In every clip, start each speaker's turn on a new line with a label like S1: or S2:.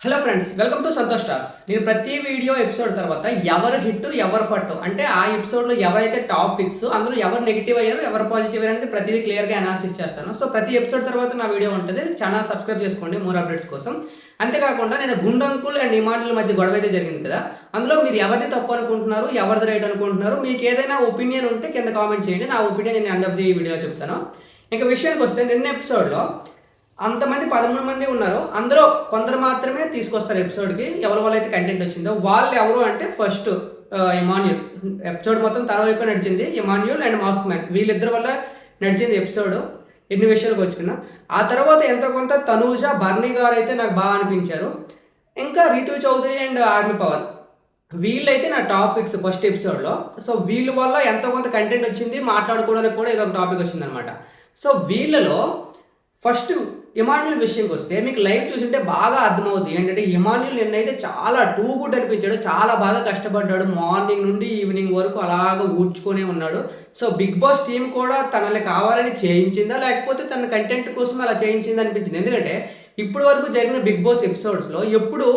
S1: Hello friends, welcome to Santosh talks. నేను ప్రతి video episode తర్వాత ఎవరు హిట్ ఎవరు ఫట్ అంటే ఆ ఎపిసోడ్లో ఎవరైతే టాప్ పిక్స్ అందులో ఎవరు నెగిటివ్ అయ్యారు ఎవరు పాజిటివ్ అయ్యారు అనేది ప్రతిదీ క్లియర్గా అనాలిసిస్ చేస్తాను. సో ప్రతి ఎపిసోడ్ తర్వాత నా వీడియో ఉంటుంది, ఛానల్ సబ్స్క్రైబ్ చేసుకోండి మోర్ అప్డేట్స్ కోసం. అంతేకాకుండా నేను గుండంకుల్ అండ్ ఇమానుల మధ్య గొడవ అయితే జరిగింది కదా, అందులో మీరు ఎవరిది తప్పు అనుకుంటున్నారు ఎవరిది రైట్ అనుకుంటున్నారు, మీకు ఏదైనా ఒపీనియన్ ఉంటే కింద కామెంట్ చేయండి. నా ఒపీనియన్ నేను ఎండ్ ఆఫ్ ది వీడియో చెప్తాను. ఇంకా విషయానికి వస్తే నిన్న ఎపిసోడ్లో అంతమంది 13 మంది ఉన్నారు, అందులో కొందరు మాత్రమే తీసుకొస్తారు ఎపిసోడ్కి. ఎవరి వల్ల అయితే కంటెంట్ వచ్చిందో వాళ్ళు ఎవరు అంటే ఫస్ట్ ఇమాన్యుల్. ఎపిసోడ్ మొత్తం తన వైపు నడిచింది. ఇమాన్యుల్ అండ్ మాస్క్ మ్యాన్ వీళ్ళిద్దరి వల్ల నడిచింది ఎపిసోడ్, ఎన్ని విషయాలకు వచ్చుకున్నా. ఆ తర్వాత ఎంతో కొంత తనూజ బర్నీ గారు అయితే నాకు బాగా అనిపించారు. ఇంకా రీతు చౌదరి అండ్ ఆర్మీ పవన్ వీళ్ళైతే నా టాపిక్స్ ఫస్ట్ ఎపిసోడ్లో. సో వీళ్ళ వల్ల ఎంతో కొంత కంటెంట్ వచ్చింది, మాట్లాడుకోవడానికి కూడా ఏదో ఒక టాపిక్ వచ్చింది అనమాట. సో వీళ్ళలో ఫస్ట్ ఇమాన్యుల్ విషయంకి వస్తే మీకు లైవ్ చూసింటే బాగా అర్థమవుతుంది ఏంటంటే ఇమాన్యుల్ నిన్నైతే చాలా టూ గుడ్ అనిపించాడు. చాలా బాగా కష్టపడ్డాడు, మార్నింగ్ నుండి ఈవినింగ్ వరకు అలాగా ఊడ్చుకొనే ఉన్నాడు. సో బిగ్ బాస్ టీం కూడా తనని కావాలని చేయించిందా లేకపోతే తన కంటెంట్ కోసం అలా చేయించిందా అనిపించింది. ఎందుకంటే ఇప్పటి వరకు జరిగిన బిగ్ బాస్ ఎపిసోడ్స్లో ఎప్పుడు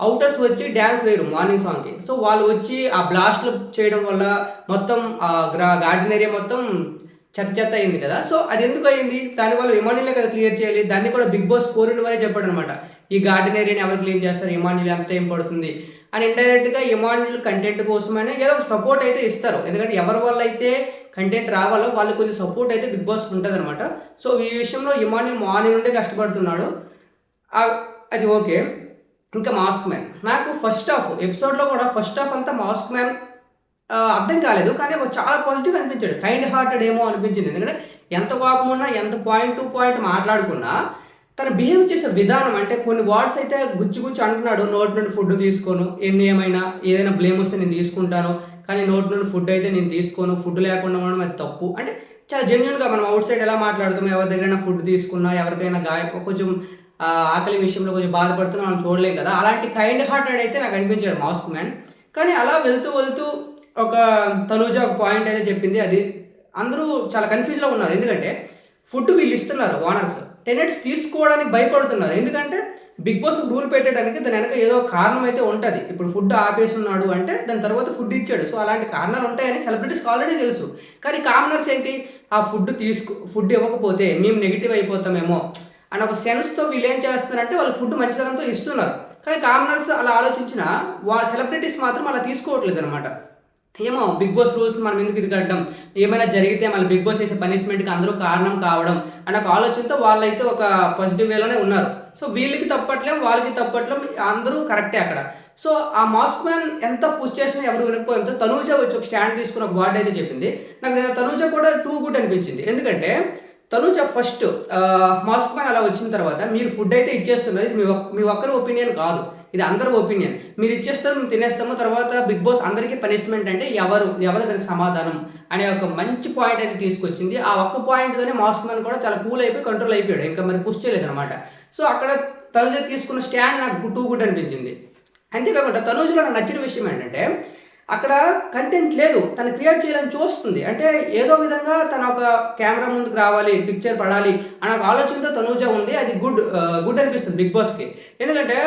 S1: అవుటర్స్ వచ్చి డ్యాన్స్ వేయరు మార్నింగ్ సాంగ్కి. సో వాళ్ళు వచ్చి ఆ బ్లాస్ట్లు చేయడం వల్ల మొత్తం గార్డెన్ ఏరియా మొత్తం చెత్త అయింది కదా. సో అది ఎందుకు అయింది, దానివల్ల ఇమాన్యులే కదా క్లియర్ చేయాలి. దాన్ని కూడా బిగ్ బాస్ కోరిన వారే చెప్పాడు అనమాట, ఈ గార్డెన్ ఏరియాని ఎవరు క్లీన్ చేస్తారు, ఇమాన్యుల్ ఎంత టైం పడుతుంది అని. ఇండైరెక్ట్గా ఇమాన్యుల్ కంటెంట్ కోసమనే ఏదో సపోర్ట్ అయితే ఇస్తారు. ఎందుకంటే ఎవరి వల్ల అయితే కంటెంట్ రావాలో వాళ్ళు కొంచెం సపోర్ట్ అయితే బిగ్ బాస్ ఉంటుంది అనమాట. సో ఈ విషయంలో ఇమాన్యుల్ మార్నింగ్ నుండి కష్టపడుతున్నాడు, అది ఓకే. ఇంకా మాస్క్ మ్యాన్ నాకు ఫస్ట్ హాఫ్ ఎపిసోడ్లో కూడా ఫస్ట్ హాఫ్ అంతా మాస్క్ మ్యాన్ అర్థం కాలేదు, కానీ ఒక చాలా పాజిటివ్ అనిపించాడు. కైండ్ హార్టెడ్ ఏమో అనిపించింది. ఎందుకంటే ఎంత కోపం ఉన్నా ఎంత పాయింట్ టు పాయింట్ మాట్లాడుకున్నా తను బిహేవ్ చేసే విధానం, అంటే కొన్ని వర్డ్స్ అయితే గుచ్చి అంటున్నాడు, నోటి నుండి ఫుడ్ తీసుకోను, ఏమైనా ఏదైనా బ్లేమ్ వస్తే నేను తీసుకుంటాను, కానీ నోటి నుండి ఫుడ్ అయితే నేను తీసుకోను, ఫుడ్ లేకుండా ఉండడం అది తప్పు. అంటే చాలా జెన్యున్గా మనం అవుట్ సైడ్ ఎలా మాట్లాడుతాం, ఎవరి దగ్గరైనా ఫుడ్ తీసుకున్నా ఎవరికైనా కొంచెం ఆకలి విషయంలో కొంచెం బాధపడుతున్నా మనం చూడలేం కదా. అలాంటి కైండ్ హార్టెడ్ అయితే నాకు అనిపించాడు మాస్క్ మ్యాన్. కానీ అలా వెళ్తూ ఒక తనూజ ఒక పాయింట్ అయితే చెప్పింది, అది అందరూ చాలా కన్ఫ్యూజ్లో ఉన్నారు. ఎందుకంటే ఫుడ్ వీళ్ళు ఇస్తున్నారు ఓనర్స్, టెనెంట్స్ తీసుకోవడానికి భయపడుతున్నారు. ఎందుకంటే బిగ్ బాస్ రూల్ పెట్టడానికి దాని వెనక ఏదో కారణం అయితే ఉంటుంది. ఇప్పుడు ఫుడ్ ఆపేసి ఉన్నాడు అంటే దాని తర్వాత ఫుడ్ ఇచ్చాడు, సో అలాంటి కారణాలు ఉంటాయని సెలబ్రిటీస్కి ఆల్రెడీ తెలుసు. కానీ కామనర్స్ ఏంటి, ఆ ఫుడ్ ఇవ్వకపోతే మేము నెగిటివ్ అయిపోతామేమో అని ఒక సెన్స్తో వీళ్ళు ఏం చేస్తున్నారంటే వాళ్ళు ఫుడ్ మంచితనంతో ఇస్తున్నారు. కానీ కామనర్స్ అలా ఆలోచించిన వాళ్ళ సెలబ్రిటీస్ మాత్రం అలా తీసుకోవట్లేదు అనమాట. ఏమో బిగ్ బాస్ రూల్స్ మనం ఎందుకు ఇది కట్టడం, ఏమైనా జరిగితే మళ్ళీ బిగ్ బాస్ చేసే పనిష్మెంట్కి అందరూ కారణం కావడం అనే ఒక ఆలోచనతో వాళ్ళైతే ఒక పాజిటివ్ వేలోనే ఉన్నారు. సో వీళ్ళకి తప్పట్లేం వాళ్ళకి తప్పట్లేం, అందరూ కరెక్టే అక్కడ. సో ఆ మాస్క్ మ్యాన్ ఎంత పుష్ చేసినా ఎవరు వినకపోతే తనూజ వచ్చి ఒక స్టాండ్ తీసుకున్న ఒక వర్డ్ అయితే చెప్పింది. నాకు నేను తనూజ కూడా టూ గుడ్ అనిపించింది. ఎందుకంటే తనూజ ఫస్ట్ మాస్క్ మ్యాన్ అలా వచ్చిన తర్వాత మీరు ఫుడ్ అయితే ఇచ్చేస్తున్నారు, ఇది మీ ఒక్కరి ఒపీనియన్ కాదు, ఇది అందరి ఒపీనియన్, మీరు ఇచ్చేస్తారు మేము తినేస్తాము, తర్వాత బిగ్ బాస్ అందరికీ పనిష్మెంట్ అంటే ఎవరు దానికి సమాధానం అనే ఒక మంచి పాయింట్ అయితే తీసుకొచ్చింది. ఆ ఒక్క పాయింట్తోనే మాస్క్ మ్యాన్ కూడా చాలా కూల్ అయిపోయి కంట్రోల్ అయిపోయాడు, ఇంకా మరి పుష్ చేయలేదు అనమాట. సో అక్కడ తనూజ తీసుకున్న స్టాండ్ నాకు టూ గుడ్ అనిపించింది. అంతేకాకుండా తనూజలో నాకు నచ్చిన విషయం ఏంటంటే అక్కడ కంటెంట్ లేదు, తను క్రియేట్ చేయాలని చూస్తుంది. అంటే ఏదో విధంగా తన ఒక కెమెరా ముందుకు రావాలి, పిక్చర్ పడాలి అనే ఒక ఆలోచనతో తనూజ ఉంది. అది గుడ్ అనిపిస్తుంది బిగ్ బాస్కి. ఎందుకంటే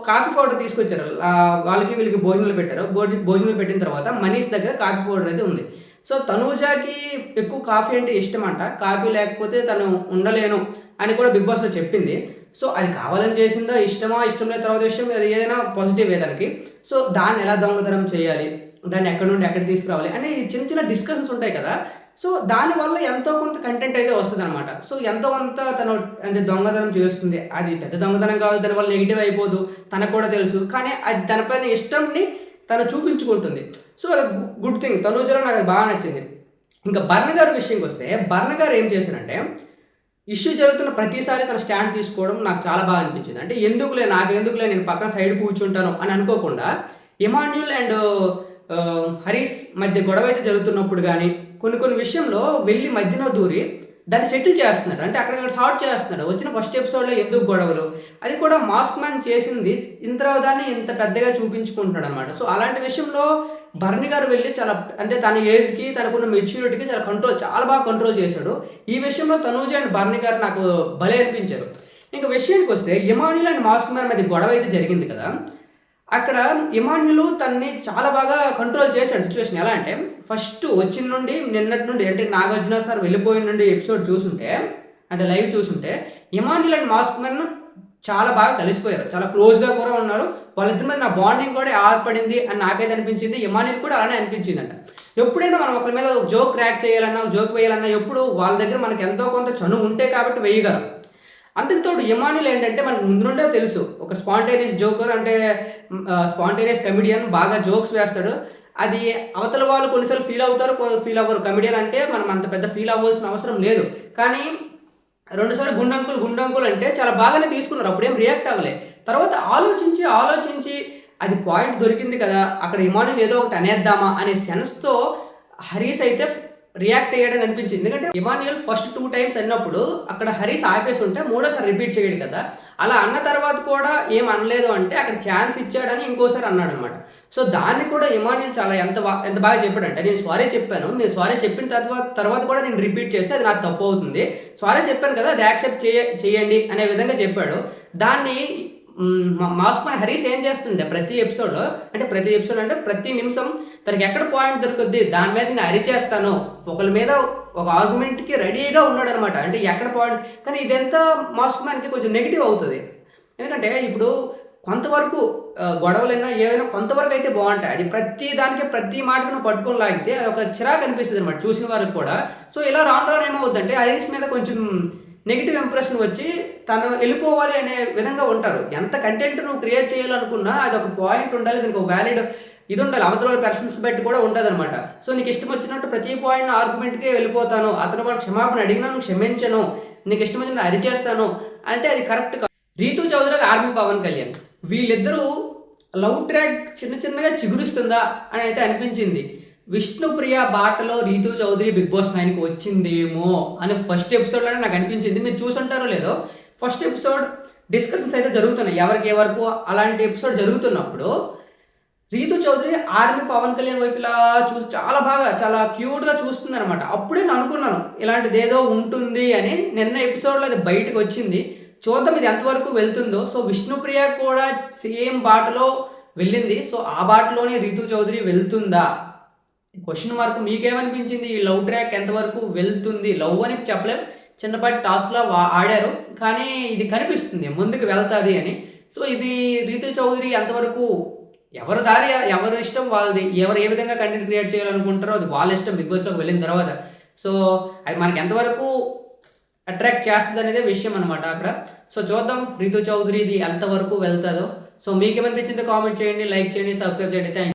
S1: కాఫీ పౌడర్ తీసుకొచ్చారు, వాళ్ళకి వీళ్ళకి భోజనాలు పెట్టారు. భోజనాలు పెట్టిన తర్వాత మనీష్ దగ్గర కాఫీ పౌడర్ అయితే ఉంది. సో తనూజకి ఎక్కువ కాఫీ అంటే ఇష్టం అంట, కాఫీ లేకపోతే తను ఉండలేను అని కూడా బిగ్ బాస్లో చెప్పింది. సో అది కావాలని చేసిందా, ఇష్టం లేదు తర్వాత విషయం, అది ఏదైనా పాజిటివ్ దానికి. సో దాన్ని ఎలా దొంగతనం చేయాలి, దాన్ని ఎక్కడి నుండి ఎక్కడ తీసుకురావాలి అనే చిన్న డిస్కషన్స్ ఉంటాయి కదా. సో దానివల్ల ఎంతో కొంత కంటెంట్ అయితే వస్తుంది అనమాట. సో ఎంతో కొంత తను అంటే దొంగతనం చేస్తుంది, అది పెద్ద దొంగతనం కాదు, దానివల్ల నెగిటివ్ అయిపోదు తనకు కూడా తెలుసు, కానీ అది తనపైన ఇష్టంని తను చూపించుకుంటుంది. సో అది గుడ్ థింగ్, తనూజలో నాకు బాగా నచ్చింది. ఇంకా బర్ణ గారి విషయంకి వస్తే బర్ణ గారు ఏం చేశారంటే ఇష్యూ జరుగుతున్న ప్రతిసారి తన స్టాండ్ తీసుకోవడం నాకు చాలా బాగా అనిపించింది. అంటే నాకెందుకులే నేను పక్కన సైడ్ కూర్చుంటాను అని అనుకోకుండా ఇమాన్యుల్ అండ్ హరీష్ మధ్య గొడవ అయితే జరుగుతున్నప్పుడు కానీ కొన్ని విషయంలో వెళ్ళి మధ్యలో దూరి దాన్ని సెటిల్ చేస్తున్నాడు. అంటే అక్కడ సార్ట్ చేస్తున్నాడు. వచ్చిన ఫస్ట్ ఎపిసోడ్లో ఎందుకు గొడవలు, అది కూడా మాస్క్ మ్యాన్ చేసింది దాన్ని ఇంత పెద్దగా చూపించుకుంటున్నాడు అనమాట. సో అలాంటి విషయంలో బర్ని గారు వెళ్ళి చాలా అంటే తన ఏజ్కి తనకున్న మెచ్యూరిటీకి చాలా బాగా కంట్రోల్ చేశాడు. ఈ విషయంలో తనూజ అండ్ బర్ని గారు నాకు భలే అనిపించారు. ఇంకా విషయానికి వస్తే ఇమాన్యుల్ అండ్ మాస్క్ మ్యాన్ మధ్య గొడవ అయితే జరిగింది కదా, అక్కడ ఇమాన్యుల్ తనని చాలా బాగా కంట్రోల్ చేశాడు సిచ్యువేషన్. ఎలా అంటే ఫస్ట్ వచ్చిన నుండి నిన్నటి నుండి అంటే నాగార్జున సార్ వెళ్ళిపోయిన నుండి ఎపిసోడ్ చూసుంటే అంటే లైవ్ చూసుంటే ఇమాన్యుల్ అండ్ మాస్క్ మ్యాన్ చాలా బాగా కలిసిపోయారు, చాలా క్లోజ్గా కూడా ఉన్నారు. వాళ్ళిద్దరి మీద నా బాండింగ్ కూడా ఏర్పడింది అని నాకైతే అనిపించింది. ఇమాన్యుల్ కూడా అలానే అనిపించింది అంట. ఎప్పుడైనా మనం ఒకరి మీద జోక్ క్రాక్ చేయాలన్నా జోక్ వేయాలన్నా ఎప్పుడు వాళ్ళ దగ్గర మనకి ఎంతో కొంత చనువు ఉంటే కాబట్టి వేయగలం. అందుకు ఇమాన్యుల్ ఏంటంటే మనకు ముందు నుండే తెలుసు ఒక స్పాంటేనియస్ జోకర్, అంటే స్పాంటేనియస్ కమెడియన్, బాగా జోక్స్ వేస్తాడు. అది అవతల వాళ్ళు కొన్నిసార్లు ఫీల్ అవుతారు, ఫీల్ అవ్వరు. కమెడియన్ అంటే మనం అంత పెద్ద ఫీల్ అవ్వాల్సిన అవసరం లేదు. కానీ రెండుసార్లు గుండంకులు అంటే చాలా బాగానే తీసుకున్నారు, అప్పుడేం రియాక్ట్ అవ్వలే. తర్వాత ఆలోచించి అది పాయింట్ దొరికింది కదా, అక్కడ ఇమాన్యుల్ ఏదో ఒకటి అనేద్దామా అనే సెన్స్తో హరీష్ అయితే రియాక్ట్ అయ్యాడని అనిపించింది. ఎందుకంటే ఇమాన్యుల్ ఫస్ట్ 2 times అన్నప్పుడు అక్కడ హరీష్ ఆపేసి ఉంటే మూడోసారి రిపీట్ చేయడు కదా, అలా అన్న తర్వాత కూడా ఏం అనలేదు అంటే అక్కడ ఛాన్స్ ఇచ్చాడని ఇంకోసారి అన్నాడు అనమాట. సో దాన్ని కూడా ఇమాన్యుల్ చాలా ఎంత బాగా చెప్పాడంటే, నేను సారీ చెప్పాను, నేను సారీ చెప్పిన తర్వాత కూడా నేను రిపీట్ చేస్తే అది నాకు తప్పు అవుతుంది, సారీ చెప్పాను కదా అది యాక్సెప్ట్ చేయండి అనే విధంగా చెప్పాడు. దాన్ని మాస్క్ మ్యాన్ హరీష్ ఏం చేస్తుంటే ప్రతి ఎపిసోడ్ అంటే ప్రతి నిమిషం తనకి ఎక్కడ పాయింట్ దొరుకుద్ది దాని మీద నేను అరిచేస్తాను, ఒకరి మీద ఒక ఆర్గ్యుమెంట్కి రెడీగా ఉన్నాడు అనమాట. అంటే ఎక్కడ పాయింట్, కానీ ఇదంతా మాస్క్ మ్యాన్కి కొంచెం నెగిటివ్ అవుతుంది. ఎందుకంటే ఇప్పుడు కొంతవరకు గొడవలైనా ఏవైనా కొంతవరకు అయితే బాగుంటాయి, అది ప్రతి మాటకు నువ్వు పట్టుకొని లాగితే అది ఒక చిరాకు అనిపిస్తుంది అనమాట చూసిన వారికి కూడా. సో ఇలా రాను ఏమవుద్దంటే హరీష్ మీద కొంచెం నెగిటివ్ ఇంప్రెషన్ వచ్చి తను వెళ్ళిపోవాలి అనే విధంగా ఉంటారు. ఎంత కంటెంట్ నువ్వు క్రియేట్ చేయాలనుకున్నా అది ఒక పాయింట్ ఉండాలి, దీనికి ఒక వ్యాలిడ్ ఇది ఉండాలి, అవతల పర్సన్స్ బట్టి కూడా ఉంటుంది అనమాట. సో నీకు ఇష్టం వచ్చినట్టు ప్రతి పాయింట్ ఆర్గ్యుమెంట్కే వెళ్ళిపోతాను, అతను కూడా క్షమాపణ అడిగినా నువ్వు క్షమించను, నీకు ఇష్టం వచ్చిన అరిచేస్తాను అంటే అది కరెక్ట్ కాదు. రీతూ చౌదరి ఆర్మీ పవన్ కళ్యాణ్ వీళ్ళిద్దరూ లవ్ ట్రాక్ చిన్నగా చిగురిస్తుందా అని అయితే అనిపించింది. విష్ణుప్రియ బాటలో రీతూ చౌదరి బిగ్ బాస్ 9కి వచ్చిందేమో అని ఫస్ట్ ఎపిసోడ్లోనే నాకు అనిపించింది. మీరు చూసుంటారో లేదో, ఫస్ట్ ఎపిసోడ్ డిస్కషన్స్ అయితే జరుగుతున్నాయి ఎవరికి ఎవరికి. అలాంటి ఎపిసోడ్ జరుగుతున్నప్పుడు రీతూ చౌదరి ఆర్మీ పవన్ కళ్యాణ్ వైపు ఇలా చూసి చాలా క్యూట్గా చూస్తుంది అనమాట. అప్పుడే నేను అనుకున్నాను ఇలాంటిది ఏదో ఉంటుంది అని. నిన్న ఎపిసోడ్లో అది బయటకు వచ్చింది, చూద్దాం ఇది ఎంతవరకు వెళ్తుందో. సో విష్ణుప్రియ కూడా సేమ్ బాటలో వెళ్ళింది, సో ఆ బాటలోనే రీతూ చౌదరి వెళ్తుందా క్వశ్చన్ మార్క్. మీకేమనిపించింది ఈ లవ్ ట్రాక్ ఎంతవరకు వెళ్తుంది? లవ్ అని చెప్పలేం, చిన్నపాటి టాస్క్లో ఆడారు, కానీ ఇది కనిపిస్తుంది ముందుకు వెళ్తుంది అని. సో ఇది రీతూ చౌదరి ఎంతవరకు ఎవరి దారి ఎవరి ఇష్టం వాళ్ళది, ఎవరు ఏ విధంగా కంటెంట్ క్రియేట్ చేయాలనుకుంటారో అది వాళ్ళ ఇష్టం బిగ్ బాస్లోకి వెళ్ళిన తర్వాత. సో అది మనకి ఎంతవరకు అట్రాక్ట్ చేస్తుంది అనేది విషయం అనమాట అక్కడ. సో చూద్దాం రీతూ చౌదరిది ఎంతవరకు వెళ్తుందో. సో మీకు ఏమనిపించిందో కామెంట్ చేయండి, లైక్ చేయండి, సబ్స్క్రైబ్ చేయండి. Thank you.